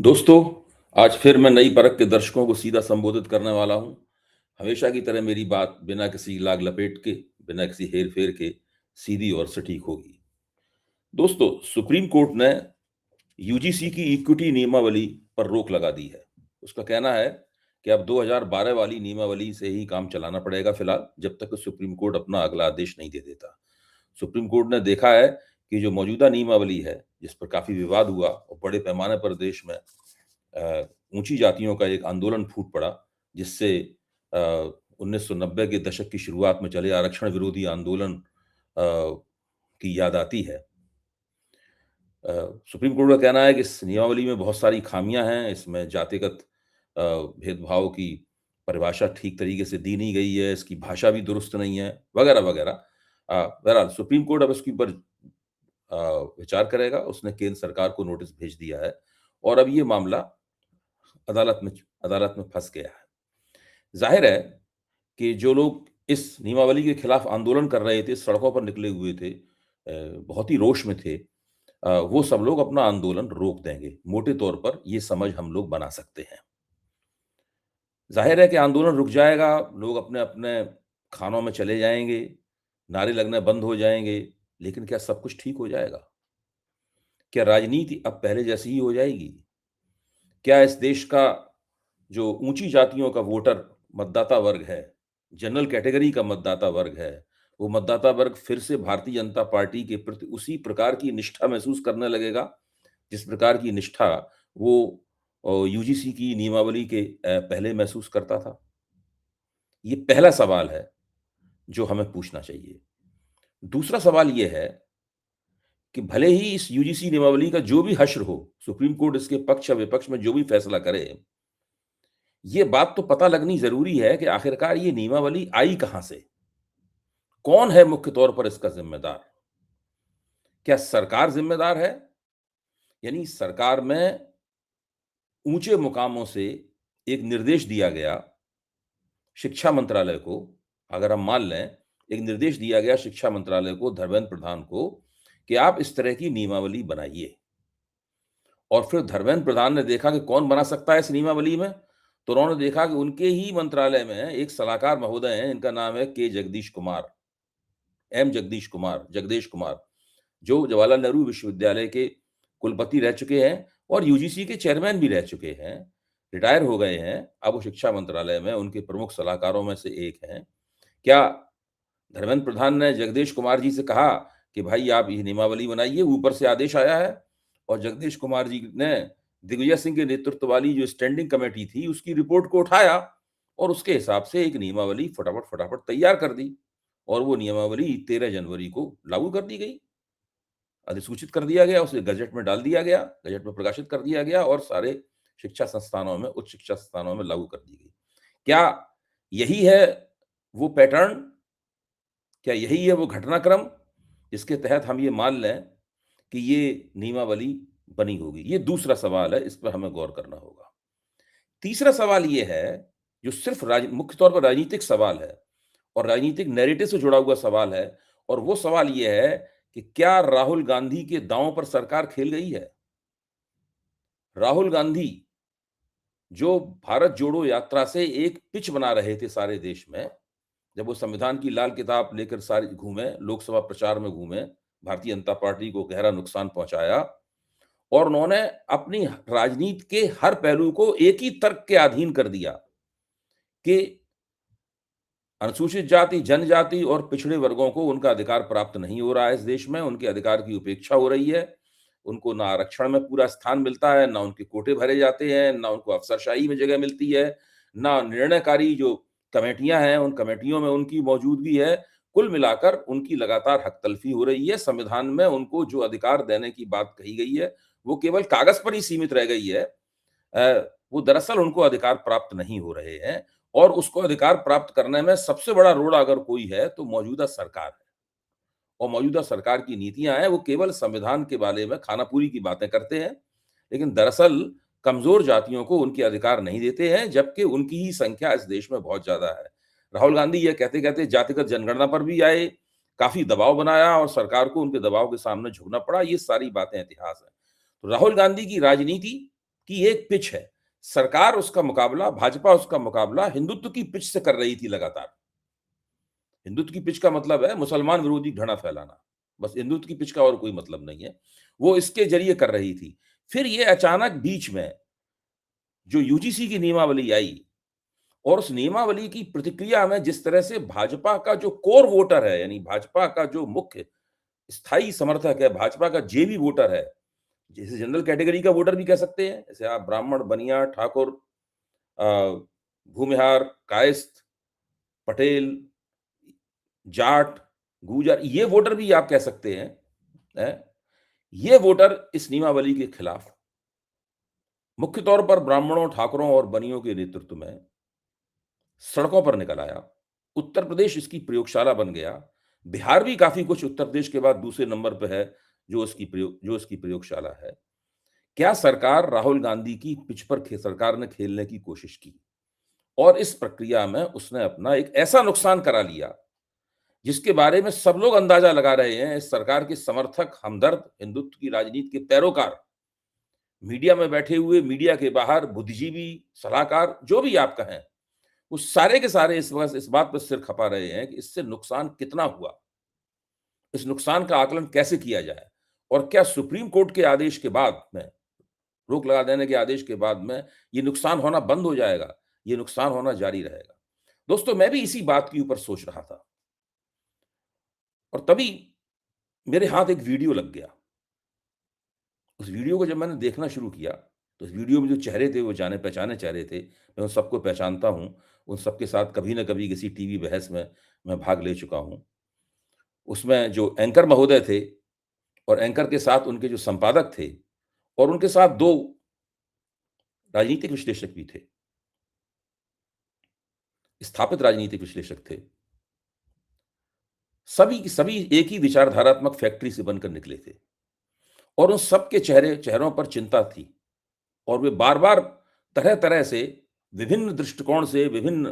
दोस्तों, आज फिर मैं नई परख के दर्शकों को सीधा संबोधित करने वाला हूँ। हमेशा की तरह मेरी बात बिना किसी लाग लपेट के, बिना किसी हेर-फेर के सीधी और सटीक होगी। दोस्तों, सुप्रीम कोर्ट ने यूजीसी की इक्विटी नियमावली पर रोक लगा दी है। उसका कहना है कि अब 2012 वाली नियमावली से ही काम चलाना पड़ेगा फिलहाल, जब तक कि सुप्रीम कोर्ट अपना अगला आदेश नहीं दे देता। सुप्रीम कोर्ट ने देखा है कि जो मौजूदा नियमावली है, जिस पर काफ़ी विवाद हुआ और बड़े पैमाने पर देश में ऊंची जातियों का एक आंदोलन फूट पड़ा, जिससे 1990 के दशक की शुरुआत में चले आरक्षण विरोधी आंदोलन की याद आती है। सुप्रीम कोर्ट का कहना है कि इस नियमावली में बहुत सारी खामियां हैं, इसमें जातिगत भेदभाव की परिभाषा ठीक तरीके से दी नहीं गई है, इसकी भाषा भी दुरुस्त नहीं है, वगैरह वगैरह। बहरहाल सुप्रीम कोर्ट अब इसके ऊपर अ, विचार करेगा। उसने केंद्र सरकार को नोटिस भेज दिया है और अब ये मामला अदालत में अदालत में फँस गया है। ज़ाहिर है कि जो लोग इस नियमावली के खिलाफ आंदोलन कर रहे थे, सड़कों पर निकले हुए थे, बहुत ही रोष में थे, वो सब लोग अपना आंदोलन रोक देंगे। मोटे तौर पर ये समझ हम लोग बना सकते हैं। ज़ाहिर है कि आंदोलन रुक जाएगा, लोग अपने-अपने खानों में चले जाएँगे, नारे लगने बंद हो जाएँगे, लेकिन क्या सब कुछ ठीक हो जाएगा? क्या राजनीति अब पहले जैसी ही हो जाएगी? क्या इस देश का जो ऊँची जातियों का वोटर मतदाता वर्ग है, जनरल कैटेगरी का मतदाता वर्ग है, वो मतदाता वर्ग फिर से भारतीय जनता पार्टी के प्रति उसी प्रकार की निष्ठा महसूस करने लगेगा, जिस प्रकार की निष्ठा वो यूजीसी की नियमावली के पहले महसूस करता था? ये पहला सवाल है, जो हमें पूछना चाहिए। दूसरा सवाल ये है कि भले ही इस यूजीसी नियमावली का जो भी हश्र हो, सुप्रीम कोर्ट इसके पक्ष या विपक्ष में जो भी फैसला करे, ये बात तो पता लगनी ज़रूरी है कि आखिरकार ये नियमावली आई कहाँ से? कौन है मुख्य तौर पर इसका ज़िम्मेदार? क्या सरकार ज़िम्मेदार है? यानी सरकार में ऊँचे मुकामों से एक निर्देश दिया गया शिक्षा मंत्रालय को, अगर हम मान लें, एक निर्देश दिया गया शिक्षा मंत्रालय को, धर्मेंद्र प्रधान को, कि आप इस तरह की नियमावली बनाइए। और फिर धर्मेंद्र प्रधान ने देखा कि कौन बना सकता है इस नियमावली में, तो उन्होंने देखा कि उनके ही मंत्रालय में एक सलाहकार महोदय हैं, इनका नाम है के जगदीश कुमार, एम जगदीश कुमार, जगदेश कुमार, जो जवाहरलाल नेहरू विश्वविद्यालय के कुलपति रह चुके हैं और यूजीसी के चेयरमैन भी रह चुके हैं, रिटायर हो गए हैं, अब वो शिक्षा मंत्रालय में उनके प्रमुख सलाहकारों में से एक हैं। क्या धर्मेंद्र प्रधान ने जगदेश कुमार जी से कहा कि भाई आप ये नियमावली बनाइए, ऊपर से आदेश आया है? और जगदीश कुमार जी ने दिग्विजय सिंह के नेतृत्व वाली जो स्टैंडिंग कमेटी थी, उसकी रिपोर्ट को उठाया और उसके हिसाब से एक नियमावली फटाफट तैयार कर दी और वो नियमावली 13 जनवरी को लागू कर दी गई। अधिसूचित कर दिया गया, उसे गज़ेट में डाल दिया गया, गज़ेट में प्रकाशित कर दिया गया और सारे शिक्षा संस्थानों में, उच्च शिक्षा संस्थानों में लागू कर दी गई। क्या यही है वो पैटर्न? क्या यही है वो घटनाक्रम जिसके तहत हम ये मान लें कि ये नियमावली बनी होगी? ये दूसरा सवाल है, इस पर हमें गौर करना होगा। तीसरा सवाल ये है, जो सिर्फ़ मुख्य तौर पर राजनीतिक सवाल है और राजनीतिक नैरेटिव से जुड़ा हुआ सवाल है, और वो सवाल ये है कि क्या राहुल गांधी के दांव पर सरकार खेल गई है? राहुल गांधी, जो भारत जोड़ो यात्रा से एक पिच बना रहे थे सारे देश में, जब वो संविधान की लाल किताब लेकर सारे घूमे, लोकसभा प्रचार में घूमे, भारतीय जनता पार्टी को गहरा नुकसान पहुँचाया और उन्होंने अपनी राजनीति के हर पहलू को एक ही तर्क के अधीन कर दिया कि अनुसूचित जाति, जनजाति और पिछड़े वर्गों को उनका अधिकार प्राप्त नहीं हो रहा है इस देश में, उनके अधिकार की उपेक्षा हो रही है। उनको ना आरक्षण में पूरा स्थान मिलता है, ना उनके कोटे भरे जाते हैं, ना उनको अफ़सरशाही में जगह मिलती है, ना निर्णयकारी जो कमेटियाँ हैं, उन कमेटियों में उनकी मौजूदगी है। कुल मिलाकर उनकी लगातार हक तलफ़ी हो रही है। संविधान में उनको जो अधिकार देने की बात कही गई है, वो केवल कागज़ पर ही सीमित रह गई है। वो दरअसल उनको अधिकार प्राप्त नहीं हो रहे हैं और उसको अधिकार प्राप्त करने में सबसे बड़ा रोड़ा अगर कोई है, तो मौजूदा सरकार है। और मौजूदा सरकार की नीतियाँ हैं, वो केवल संविधान के बारे में खानापुरी की बातें करते हैं, लेकिन दरअसल कमज़ोर जातियों को उनके अधिकार नहीं देते हैं, जबकि उनकी ही संख्या इस देश में बहुत ज़्यादा है। राहुल गांधी ये कहते-कहते जातिगत जनगणना पर भी आए, काफ़ी दबाव बनाया और सरकार को उनके दबाव के सामने झुकना पड़ा, ये सारी बातें इतिहास है। तो राहुल गांधी की राजनीति कि एक पिच है। सरकार उसका मुकाबला, भाजपा उसका मुकाबला हिंदुत्व की पिच से कर रही थी लगातार। हिंदुत्व की पिच का मतलब है मुसलमान विरोधी घृणा फैलाना। बस हिंदुत्व की पिच का और कोई मतलब नहीं है। वो इसके ज़रिए कर रही थी। फिर ये अचानक बीच में जो यूजीसी की नियमावली आई और उस नियमावली की प्रतिक्रिया में जिस तरह से भाजपा का जो कोर वोटर है, यानी भाजपा का जो मुख्य स्थायी समर्थक है, भाजपा का जेबी वोटर है, जिसे जनरल कैटेगरी का वोटर भी कह सकते हैं, जैसे आप ब्राह्मण, बनिया, ठाकुर, अ, भूमिहार, कायस्थ, पटेल, जाट, गूजर, ये वोटर भी आप कह सकते हैं, हैं? ये वोटर इस नियमावली के खिलाफ मुख्य तौर पर ब्राह्मणों, ठाकुरों और बनियों के नेतृत्व में सड़कों पर निकल आया। उत्तर प्रदेश इसकी प्रयोगशाला बन गया। बिहार भी काफ़ी कुछ उत्तर प्रदेश के बाद दूसरे नंबर पे है, जो उसकी प्रयोगशाला है। क्या सरकार राहुल गांधी की पिच पर सरकार ने खेलने की कोशिश की और इस प्रक्रिया में उसने अपना एक ऐसा नुकसान करा लिया, जिसके बारे में सब लोग अंदाजा लगा रहे हैं, इस सरकार के समर्थक, हमदर्द, हिंदुत्व की राजनीति के पैरोकार, मीडिया में बैठे हुए, मीडिया के बाहर बुद्धिजीवी, सलाहकार, जो भी आप कहें, वो सारे के सारे इस बात पर सिर खपा रहे हैं कि इससे नुकसान कितना हुआ? इस नुकसान का आकलन कैसे किया जाए? और क्या सुप्रीम कोर्ट के आदेश के बाद में, रोक लगा देने के आदेश के बाद में ये नुकसान होना बंद हो जाएगा? ये नुकसान होना जारी रहेगा? दोस्तों, मैं भी इसी बात के ऊपर सोच रहा था और तभी मेरे हाथ एक वीडियो लग गया। उस वीडियो को जब मैंने देखना शुरू किया, तो उस वीडियो में जो चेहरे थे, वो जाने-पहचाने चेहरे थे। मैं उन सबको पहचानता हूँ। उन सबके साथ कभी न कभी किसी टीवी बहस में मैं भाग ले चुका हूँ। उसमें जो एंकर महोदय थे और एंकर के साथ उनके जो संपादक थे और उनके साथ 2 राजनीतिक विश्लेषक भी थे, स्थापित राजनीतिक विश्लेषक थे। सभी की सभी एक ही विचारधारात्मक फैक्ट्री से बनकर निकले थे और उन सबके चेहरों पर चिंता थी और वे बार-बार तरह-तरह से विभिन्न दृष्टिकोण से, विभिन्न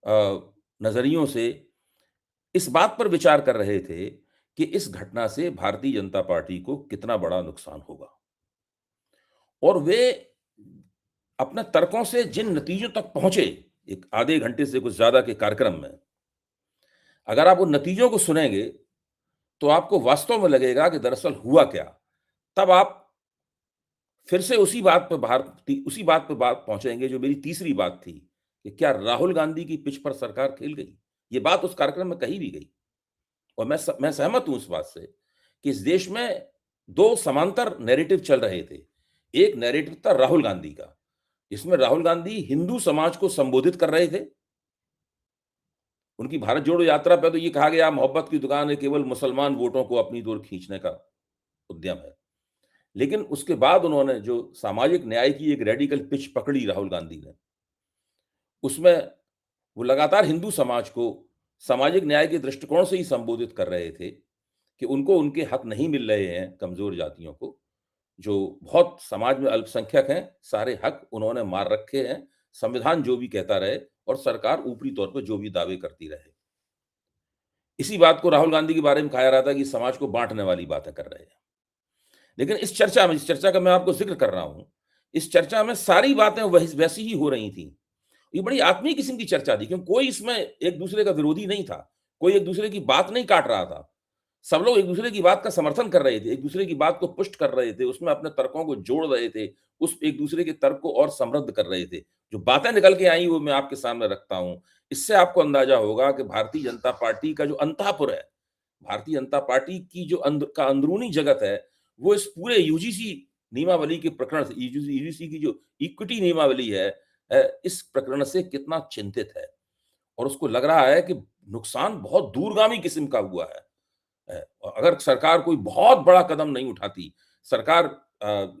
अ, नज़रियों से इस बात पर विचार कर रहे थे कि इस घटना से भारतीय जनता पार्टी को कितना बड़ा नुकसान होगा। और वे अपने तर्कों से जिन नतीजों तक पहुँचे, एक आधे घंटे से कुछ ज़्यादा के कार्यक्रम में, अगर आप उन नतीजों को सुनेंगे, तो आपको वास्तव में लगेगा कि दरअसल हुआ क्या? तब आप फिर से उसी बात पे बात पहुँचेंगे जो मेरी तीसरी बात थी, कि क्या राहुल गांधी की पिच पर सरकार खेल गई? ये बात उस कार्यक्रम में कही भी गई और मैं सहमत हूँ इस बात से कि इस देश में 2 समांतर नैरेटिव चल रहे थे। एक नैरेटिव था राहुल गांधी का, जिसमें राहुल गांधी हिंदू समाज को संबोधित कर रहे थे। उनकी भारत जोड़ो यात्रा पे तो ये कहा गया मोहब्बत की दुकान है, केवल मुसलमान वोटों को अपनी ओर खींचने का उद्यम है। लेकिन उसके बाद उन्होंने जो सामाजिक न्याय की एक रेडिकल पिच पकड़ी राहुल गांधी ने, उसमें वो लगातार हिंदू समाज को सामाजिक न्याय के दृष्टिकोण से ही संबोधित कर रहे थे कि उनको उनके हक नहीं मिल रहे हैं, कमज़ोर जातियों को, जो बहुत समाज में अल्पसंख्यक हैं, सारे हक उन्होंने मार रखे हैं, संविधान जो भी कहता रहे और सरकार ऊपरी तौर पे जो भी दावे करती रहे। इसी बात को राहुल गांधी के बारे में कहा जा रहा था कि समाज को बाँटने वाली बातें कर रहे हैं। लेकिन जिस चर्चा का मैं आपको ज़िक्र कर रहा हूँ, इस चर्चा में सारी बातें वैसी ही हो रही थीं। ये बड़ी आत्मीय किस्म की चर्चा थी क्योंकि कोई इसमें एक-दूसरे का विरोधी नहीं था। कोई एक-दूसरे की बात नहीं काट रहा था। सब लोग एक-दूसरे की बात का समर्थन कर रहे थे, एक-दूसरे की बात को पुष्ट कर रहे थे, उसमें अपने तर्कों को जोड़ रहे थे, उस एक-दूसरे के तर्क को और समृद्ध कर रहे थे। जो बातें निकल के आई वो मैं आपके सामने रखता हूँ। इससे आपको अंदाज़ा होगा कि भारतीय जनता पार्टी का जो अंतःपुर है, भारतीय जनता पार्टी की जो अंदरूनी जगत है, वो इस पूरे यूजीसी नियमावली के प्रकरण से यूजीसी की जो इक्विटी नियमावली है, इस प्रकरण से कितना चिंतित है और उसको लग रहा है कि नुकसान बहुत दूरगामी किस्म का हुआ है। और अगर सरकार कोई बहुत बड़ा कदम नहीं उठाती, सरकार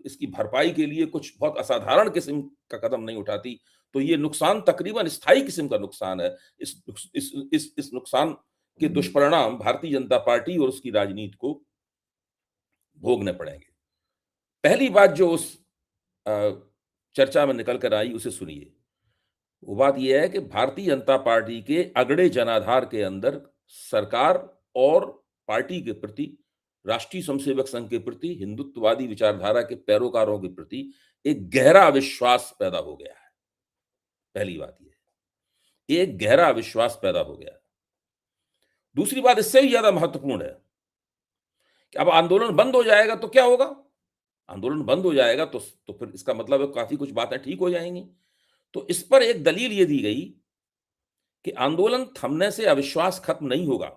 इसकी भरपाई के लिए कुछ बहुत असाधारण किस्म का कदम नहीं उठाती, तो ये नुकसान तकरीबन स्थायी किस्म का नुकसान है। इस नुकसान के दुष्परिणाम भारतीय जनता पार्टी और उसकी राजनीति को भोगने पड़ेंगे। पहली बात जो उस अ, चर्चा में निकल कर आई उसे सुनिए। वो बात ये है कि भारतीय जनता पार्टी के अगड़े जनाधार के अंदर सरकार और पार्टी के प्रति राष्ट्रीय स्वयंसेवक संघ के प्रति, हिंदुत्ववादी विचारधारा के पैरोकारों के प्रति एक गहरा अविश्वास पैदा हो गया है। पहली बात ये है, एक गहरा अविश्वास पैदा हो गया है। दूसरी बात इससे भी ज्यादा महत्वपूर्ण है कि अब आंदोलन बंद हो जाएगा तो क्या होगा? आंदोलन बंद हो जाएगा तो फिर इसका मतलब है काफी कुछ बातें ठीक हो जाएंगी। तो इस पर एक दलील ये दी गई कि आंदोलन थमने से अविश्वास खत्म नहीं होगा।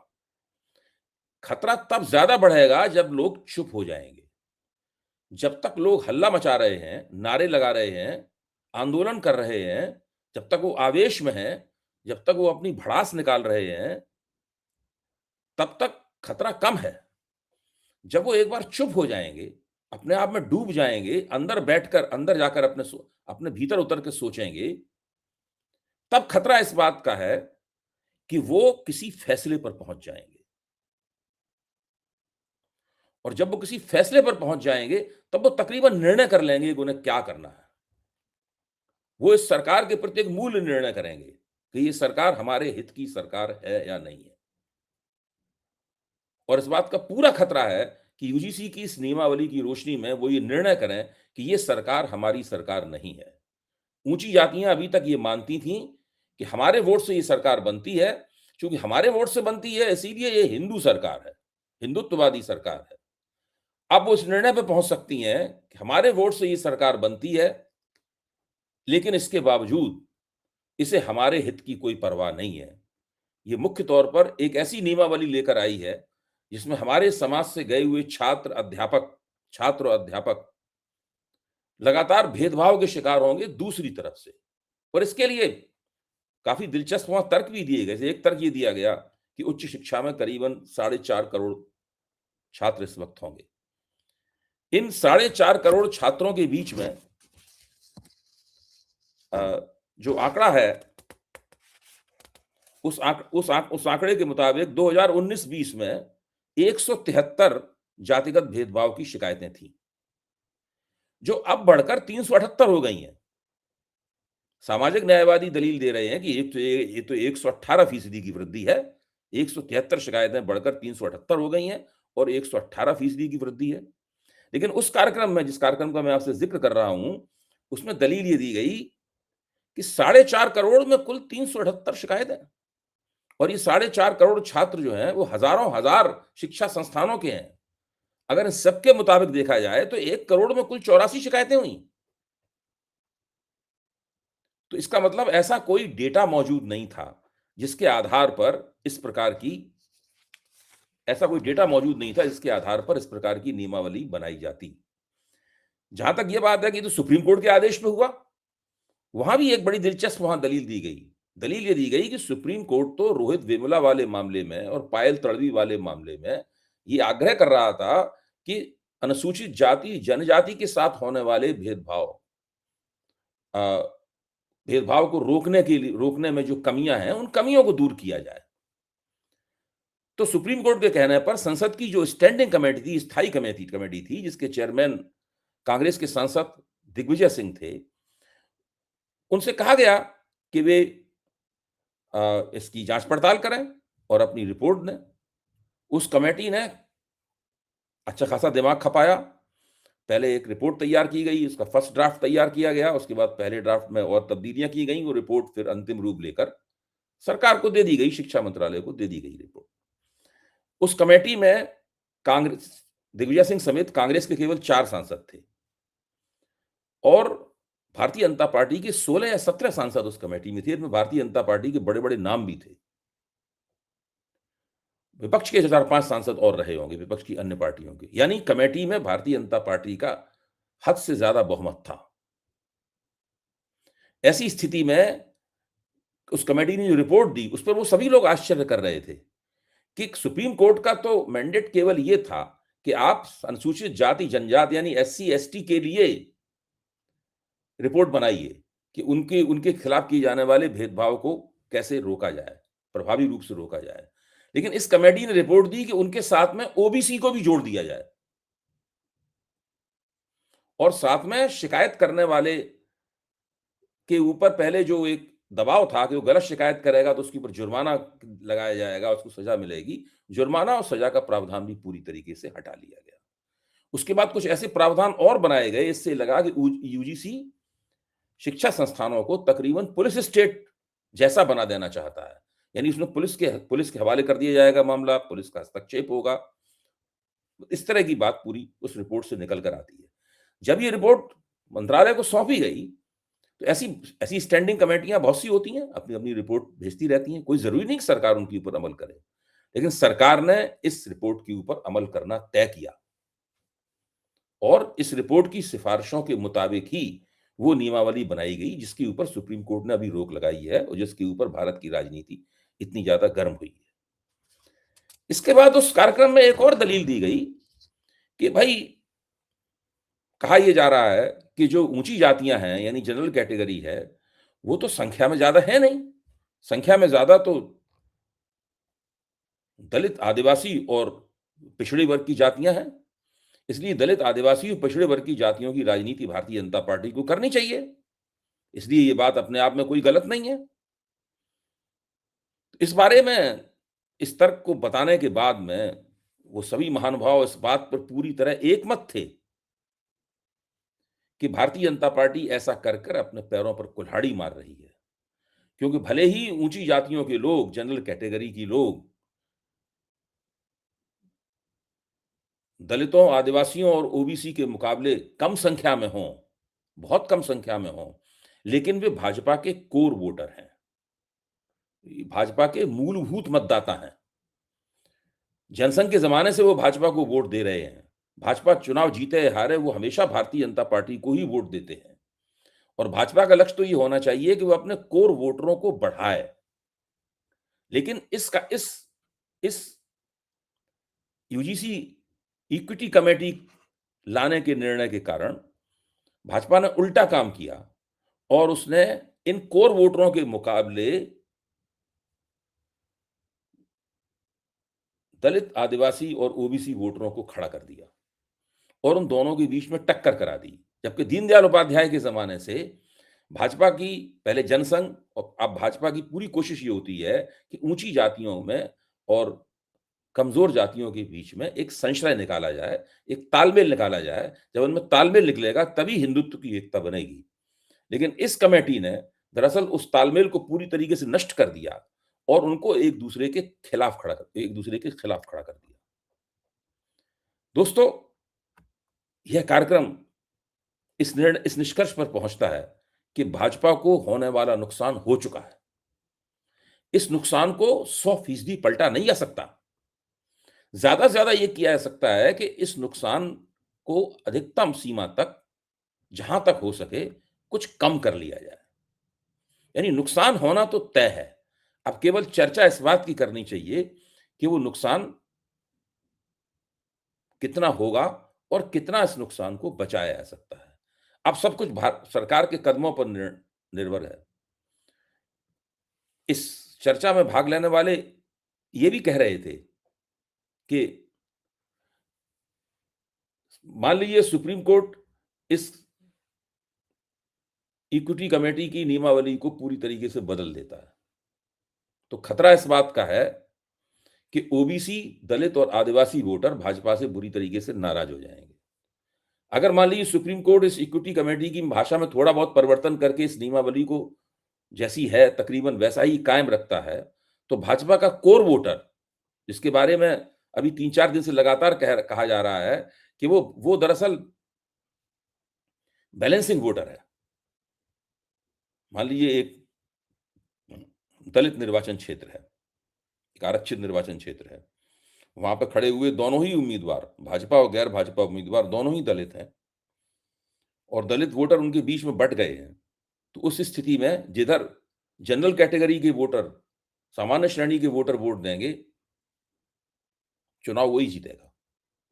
खतरा तब ज्यादा बढ़ेगा जब लोग चुप हो जाएंगे। जब तक लोग हल्ला मचा रहे हैं, नारे लगा रहे हैं, आंदोलन कर रहे हैं, जब तक वो आवेश में हैं, जब तक वो अपनी भड़ास निकाल रहे हैं, तब तक खतरा कम है। जब वो एक बार चुप हो जाएंगे, अपने आप में डूब जाएंगे, अंदर जाकर अपने भीतर उतर के सोचेंगे, तब खतरा इस बात का है कि वो किसी फैसले पर पहुंच जाएंगे। और जब वो किसी फैसले पर पहुंच जाएंगे, तब वो तकरीबन निर्णय कर लेंगे कि उन्हें क्या करना है। वो इस सरकार के प्रति एक मूल निर्णय करेंगे कि ये सरकार हमारे हित की सरकार है या नहीं है। और इस बात का पूरा खतरा है कि यूजीसी की इस नियमावली की रोशनी में वो ये निर्णय करें कि ये सरकार हमारी सरकार नहीं है। ऊंची जातियां अभी तक ये मानती थीं कि हमारे वोट से ये सरकार बनती है, क्योंकि हमारे वोट से बनती है इसीलिए ये हिंदू सरकार है, हिंदुत्ववादी सरकार है। अब वो इस निर्णय पे पहुंच सकती हैं कि हमारे वोट से ये सरकार बनती है, लेकिन इसके बावजूद इसे हमारे हित की कोई परवाह नहीं है। ये मुख्य तौर पर एक ऐसी नियमावली लेकर आई है जिसमें हमारे समाज से गए हुए छात्र और अध्यापक लगातार भेदभाव के शिकार होंगे दूसरी तरफ से। और इसके लिए काफी दिलचस्प वहां तर्क भी दिए गए। एक तर्क ये दिया गया कि उच्च शिक्षा में करीबन 4.5 करोड़ छात्र इस वक्त होंगे। इन 4.5 करोड़ छात्रों के बीच में जो आंकड़ा है, उस आंकड़े के मुताबिक 2019-20 में 173 जातिगत भेदभाव की शिकायतें थी, जो अब बढ़कर 378 हो गई हैं। सामाजिक न्यायवादी दलील दे रहे हैं कि ये तो 118% की वृद्धि है। 173 शिकायतें बढ़कर 378 हो गई हैं और 118% की वृद्धि है। लेकिन उस कार्यक्रम में, जिस कार्यक्रम का मैं आपसे जिक्र कर रहा हूं, उसमें दलील ये दी गई कि 4.5 करोड़ में कुल 378 शिकायतें, और ये 4.5 करोड़ छात्र जो हैं वो हजारों हजार शिक्षा संस्थानों के हैं। अगर इन सबके मुताबिक देखा जाए तो 1 करोड़ में कुल 84 शिकायतें हुई। तो इसका मतलब ऐसा कोई डेटा मौजूद नहीं था जिसके आधार पर इस प्रकार की इस प्रकार की नियमावली बनाई जाती। जहां तक यह बात है कि तो सुप्रीम कोर्ट के आदेश पे हुआ, वहां भी एक बड़ी दिलचस्प दलील दी गई। दलील ये दी गई कि सुप्रीम कोर्ट तो रोहित वेमुला वाले मामले में और पायल तड़वी वाले मामले में ये आग्रह कर रहा था कि अनुसूचित जाति जनजाति के साथ होने वाले भेदभाव को रोकने में जो कमियां हैं, उन कमियों को दूर किया जाए। तो सुप्रीम कोर्ट के कहने पर संसद की जो स्टैंडिंग कमेटी थी, स्थायी कमेटी थी, जिसके चेयरमैन कांग्रेस के सांसद दिग्विजय सिंह थे, उनसे कहा गया कि वे इसकी जांच पड़ताल करें और अपनी रिपोर्ट दें। उस कमेटी ने अच्छा खासा दिमाग खपाया। पहले एक रिपोर्ट तैयार की गई, उसका फर्स्ट ड्राफ्ट तैयार किया गया, उसके बाद पहले ड्राफ्ट में और तब्दीलियां की गई। वो रिपोर्ट फिर अंतिम रूप लेकर सरकार को दे दी गई, शिक्षा मंत्रालय को दे दी गई रिपोर्ट। उस कमेटी में दिग्विजय सिंह समेत कांग्रेस के केवल 4 सांसद थे और भारतीय जनता पार्टी के 16 या 17 सांसद उस कमेटी में थे। इसमें भारतीय जनता पार्टी के बड़े-बड़े नाम भी थे। विपक्ष के 4-5 सांसद और रहे होंगे, विपक्ष की अन्य पार्टियों के। यानी कमेटी में भारतीय जनता पार्टी का हद से ज्यादा बहुमत था। ऐसी स्थिति में उस कमेटी ने जो रिपोर्ट दी, उस पर वो सभी लोग आश्चर्य कर रहे थे कि सुप्रीम कोर्ट का तो मैंडेट केवल ये था कि आप अनुसूचित जाति जनजाति यानी एससी एसटी के लिए रिपोर्ट बनाइए कि उनके खिलाफ किए जाने वाले भेदभाव को कैसे रोका जाए, प्रभावी रूप से रोका जाए। लेकिन इस कमेटी ने रिपोर्ट दी कि उनके साथ में ओबीसी को भी जोड़ दिया जाए और साथ में शिकायत करने वाले के ऊपर पहले जो एक दबाव था कि वो गलत शिकायत करेगा तो उसके ऊपर जुर्माना लगाया जाएगा, उसको सज़ा मिलेगी। जुर्माना और सज़ा का प्रावधान भी पूरी तरीके से हटा लिया गया। उसके बाद कुछ ऐसे प्रावधान और बनाए गए, इससे लगा कि यूजीसी शिक्षा संस्थानों को तकरीबन पुलिस स्टेट जैसा बना देना चाहता है। यानी उसमें पुलिस के हवाले कर दिया जाएगा मामला, पुलिस का हस्तक्षेप होगा। इस तरह की बात पूरी उस रिपोर्ट से निकल कर आती है। जब ये रिपोर्ट मंत्रालय को सौंपी गई, तो ऐसी ऐसी स्टैंडिंग कमेटियाँ बहुत सी होती हैं, अपनी-अपनी रिपोर्ट भेजती रहती हैं। कोई ज़रूरी नहीं कि सरकार उनके ऊपर अमल करे। लेकिन सरकार ने इस रिपोर्ट के ऊपर अमल करना तय किया और इस रिपोर्ट की सिफ़ारिशों के मुताबिक ही वो नियमावली बनाई गई, जिसके ऊपर सुप्रीम कोर्ट ने अभी रोक लगाई है और जिसके ऊपर भारत की राजनीति इतनी ज़्यादा गर्म हुई है। इसके बाद उस कार्यक्रम में एक और दलील दी गई कि भई कहा ये जा रहा है कि जो ऊँची जातियाँ हैं, यानी जनरल कैटेगरी है, वो तो संख्या में ज़्यादा है नहीं। संख्या में ज़्यादा तो दलित, आदिवासी और पिछड़े वर्ग की जातियाँ हैं। इसलिए दलित, आदिवासी और पिछड़े वर्ग की जातियों की राजनीति भारतीय जनता पार्टी को करनी चाहिए। इसलिए ये बात अपने आप में कोई गलत नहीं है। इस बारे में इस तर्क को बताने के बाद में वो सभी महानुभाव इस बात पर पूरी तरह एकमत थे कि भारतीय जनता पार्टी ऐसा कर अपने पैरों पर कुल्हाड़ी मार रही है। क्योंकि भले ही ऊँची जातियों के लोग, जनरल कैटेगरी के लोग दलितों, आदिवासियों और ओबीसी के मुकाबले कम संख्या में हों, बहुत कम संख्या में हों, लेकिन वे भाजपा के कोर वोटर हैं। भाजपा के मूलभूत मतदाता हैं। जनसंघ के ज़माने से वो भाजपा को वोट दे रहे हैं। भाजपा चुनाव जीते या हारे, वो हमेशा भारतीय जनता पार्टी को ही वोट देते हैं और भाजपा का लक्ष्य तो ये होना चाहिए कि वो अपने कोर वोटरों को बढ़ाए। लेकिन इस यूजीसी इक्विटी कमेटी लाने के निर्णय के कारण भाजपा ने उल्टा काम किया और उसने इन कोर वोटरों के मुकाबले दलित, आदिवासी और ओबीसी वोटरों को खड़ा कर दिया और उन दोनों के बीच में टक्कर करा दी। जबकि दीनदयाल उपाध्याय के ज़माने से भाजपा की पहले जनसंघ और अब भाजपा की पूरी कोशिश ये होती है कि ऊँची जातियों में और कमज़ोर जातियों के बीच में एक संशय निकाला जाए, एक तालमेल निकाला जाए। जब उनमें तालमेल निकलेगा तभी हिंदुत्व की एकता बनेगी। लेकिन इस कमेटी ने दरअसल उस तालमेल को पूरी तरीके से नष्ट कर दिया और उनको एक दूसरे के खिलाफ खड़ा कर दिया। दोस्तों, यह कार्यक्रम इस निष्कर्ष पर पहुँचता है कि भाजपा को होने वाला नुकसान हो चुका है। इस नुकसान को 100% पलटा नहीं जा सकता। ज़्यादा से ज़्यादा ये किया जा सकता है कि इस नुकसान को अधिकतम सीमा तक, जहाँ तक हो सके, कुछ कम कर लिया जाए। यानी नुकसान होना तो तय है। अब केवल चर्चा इस बात की करनी चाहिए कि वो नुकसान कितना होगा और कितना इस नुकसान को बचाया जा सकता है। अब सब कुछ सरकार के कदमों पर निर्भर है। इस चर्चा में भाग लेने वाले ये भी कह रहे थे कि मान लीजिए सुप्रीम कोर्ट इस इक्विटी कमेटी की नियमावली को पूरी तरीके से बदल देता है, तो खतरा इस बात का है कि ओबीसी, दलित और आदिवासी वोटर भाजपा से बुरी तरीके से नाराज हो जाएंगे। अगर मान लीजिए सुप्रीम कोर्ट इस इक्विटी कमेटी की भाषा में थोड़ा बहुत परिवर्तन करके इस नियमावली को जैसी है तकरीबन वैसा ही कायम रखता है, तो भाजपा का कोर वोटर, जिसके बारे में अभी 3-4 दिन से लगातार कहा जा रहा है कि वो दरअसल बैलेंसिंग वोटर है। मान लीजिए एक दलित निर्वाचन क्षेत्र है, एक आरक्षित निर्वाचन क्षेत्र है। वहाँ पे खड़े हुए दोनों ही उम्मीदवार, भाजपा और गैर भाजपा उम्मीदवार दोनों ही दलित हैं और दलित वोटर उनके बीच में बँट गए हैं। तो उस स्थिति में जिधर जनरल कैटेगरी के वोटर, सामान्य श्रेणी के वोटर वोट देंगे, चुनाव वही जीतेगा।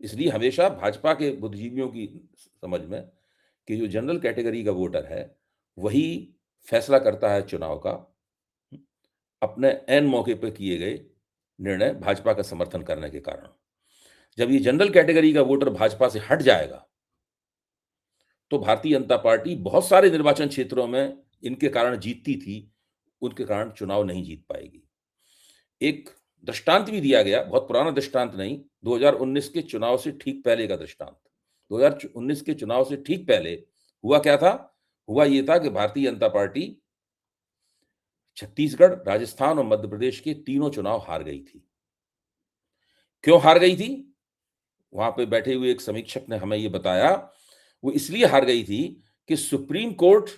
इसलिए हमेशा भाजपा के बुद्धिजीवियों की समझ में कि जो जनरल कैटेगरी का वोटर है, वही फैसला करता है चुनाव का। अपने ऐन मौके पे किए गए निर्णय भाजपा का समर्थन करने के कारण। जब ये जनरल कैटेगरी का वोटर भाजपा से हट जाएगा, तो भारतीय जनता पार्टी बहुत सारे निर्वाचन क्षेत्रों में इनके कारण जीतती थी, उनके कारण चुनाव नहीं जीत पाएगी। एक दृष्टांत भी दिया गया, बहुत पुराना दृष्टांत नहीं, 2019 के चुनाव से ठीक पहले का दृष्टांत। 2019 के चुनाव से ठीक पहले हुआ क्या था? हुआ ये था कि भारतीय जनता पार्टी छत्तीसगढ़, राजस्थान और मध्य प्रदेश के तीनों चुनाव हार गई थी। क्यों हार गई थी? वहां पे बैठे हुए एक समीक्षक ने हमें ये बताया, वो इसलिए हार गई थी कि सुप्रीम कोर्ट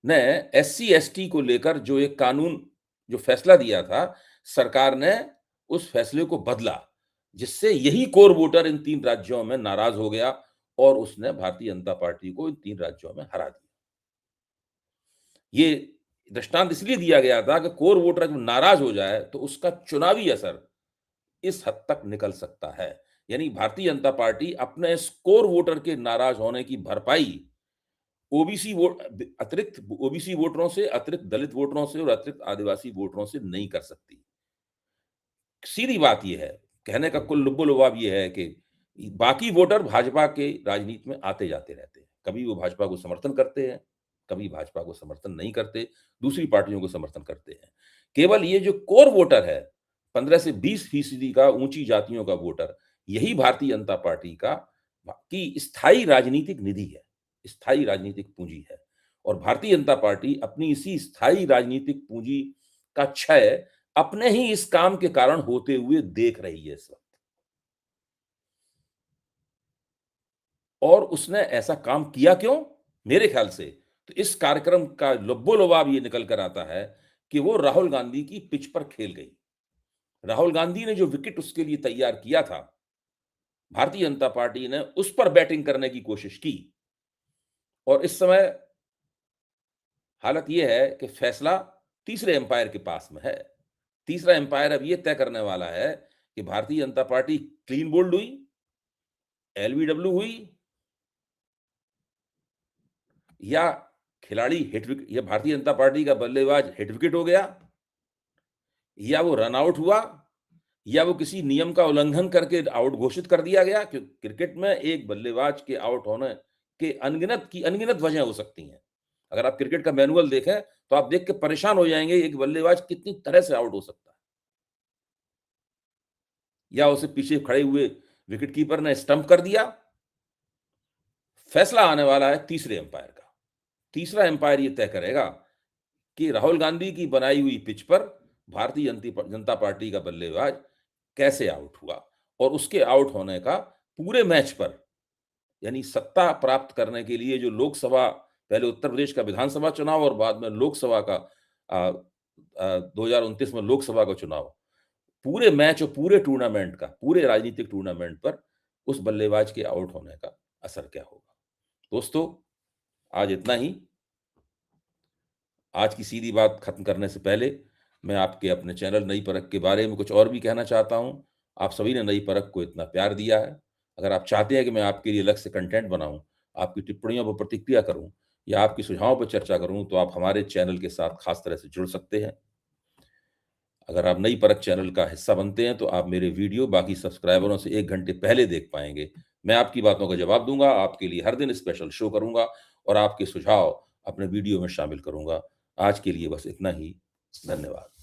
ने एससी-एसटी को लेकर जो एक कानून जो फैसला दिया था, सरकार ने उस फैसले को बदला, जिससे यही कोर वोटर इन 3 राज्यों में नाराज हो गया और उसने भारतीय जनता पार्टी को इन 3 राज्यों में हरा दिया। ये दृष्टांत इसलिए दिया गया था कि कोर वोटर जब नाराज हो जाए, तो उसका चुनावी असर इस हद तक निकल सकता है। यानी भारतीय जनता पार्टी अपने इस कोर वोटर के नाराज होने की भरपाई ओबीसी वोट अतिरिक्त ओबीसी वोटरों से, अतिरिक्त दलित वोटरों से और अतिरिक्त आदिवासी वोटरों से नहीं कर सकती। सीधी बात ये है, कहने का कुल लुब्बो-लुभाव ये है कि बाकी वोटर भाजपा के राजनीति में आते-जाते रहते हैं। कभी वो भाजपा को समर्थन करते हैं, कभी भाजपा को समर्थन नहीं करते, दूसरी पार्टियों को समर्थन करते हैं। केवल ये जो कोर वोटर है, 15 से 20% का ऊँची जातियों का वोटर, यही भारतीय जनता पार्टी की स्थायी राजनीतिक निधि है, स्थायी राजनीतिक पूँजी है। और भारतीय जनता पार्टी अपनी इसी स्थायी राजनीतिक पूँजी का क्षय अपने ही इस काम के कारण होते हुए देख रही है इस वक़्त। और उसने ऐसा काम किया क्यों? मेरे ख्याल से तो इस कार्यक्रम का लुब्बो-लुभाव ये निकल कर आता है कि वो राहुल गांधी की पिच पर खेल गई। राहुल गांधी ने जो विकेट उसके लिए तैयार किया था, भारतीय जनता पार्टी ने उस पर बैटिंग करने की कोशिश की और इस समय हालत ये है कि फैसला तीसरे एम्पायर के पास में है। तीसरा एम्पायर अब ये तय करने वाला है कि Bharatiya Janata party clean bowled हुई, एलबीडब्ल्यू हुई या खिलाड़ी हिट विकेट या भारतीय जनता पार्टी का बल्लेबाज हिट विकेट हो गया या वो रन आउट हुआ या वो किसी नियम का उल्लंघन करके आउट घोषित कर दिया गया। क्योंकि क्रिकेट में एक बल्लेबाज के आउट होने के अनगिनत वजह हो सकती हैं। अगर आप क्रिकेट का मैनुअल देखें तो आप देख के परेशान हो जाएंगे, एक बल्लेबाज कितनी तरह से आउट हो सकता है। या उसे पीछे खड़े हुए विकेटकीपर ने स्टंप कर दिया। फैसला आने वाला है तीसरे एम्पायर का। तीसरा एम्पायर ये तय करेगा कि राहुल गांधी की बनाई हुई पिच पर भारतीय जनता पार्टी का बल्लेबाज कैसे आउट हुआ और उसके आउट होने का पूरे मैच पर, यानी सत्ता प्राप्त करने के लिए जो लोकसभा, पहले उत्तर प्रदेश का विधानसभा चुनाव और बाद में लोकसभा का 2029 में लोकसभा का चुनाव, पूरे मैच और पूरे टूर्नामेंट का, पूरे राजनीतिक टूर्नामेंट पर उस बल्लेबाज के आउट होने का असर क्या होगा। दोस्तों, आज इतना ही। आज की सीधी बात खत्म करने से पहले मैं आपके अपने चैनल नई परख के बारे में कुछ और भी कहना चाहता हूं। आप सभी ने नई परख को इतना प्यार दिया है। अगर आप चाहते हैं कि मैं आपके लिए अलग से कंटेंट बनाऊं, आपकी टिप्पणियों पर प्रतिक्रिया करूं या आपके सुझावों पर चर्चा करूं, तो आप हमारे चैनल के साथ खास तरह से जुड़ सकते हैं। अगर आप नई परख चैनल का हिस्सा बनते हैं, तो आप मेरे वीडियो बाकी सब्सक्राइबरों से 1 घंटे पहले देख पाएंगे। मैं आपकी बातों का जवाब दूंगा, आपके लिए हर दिन स्पेशल शो करूंगा और आपके सुझाव अपने वीडियो में शामिल करूंगा। आज के लिए बस इतना ही। धन्यवाद।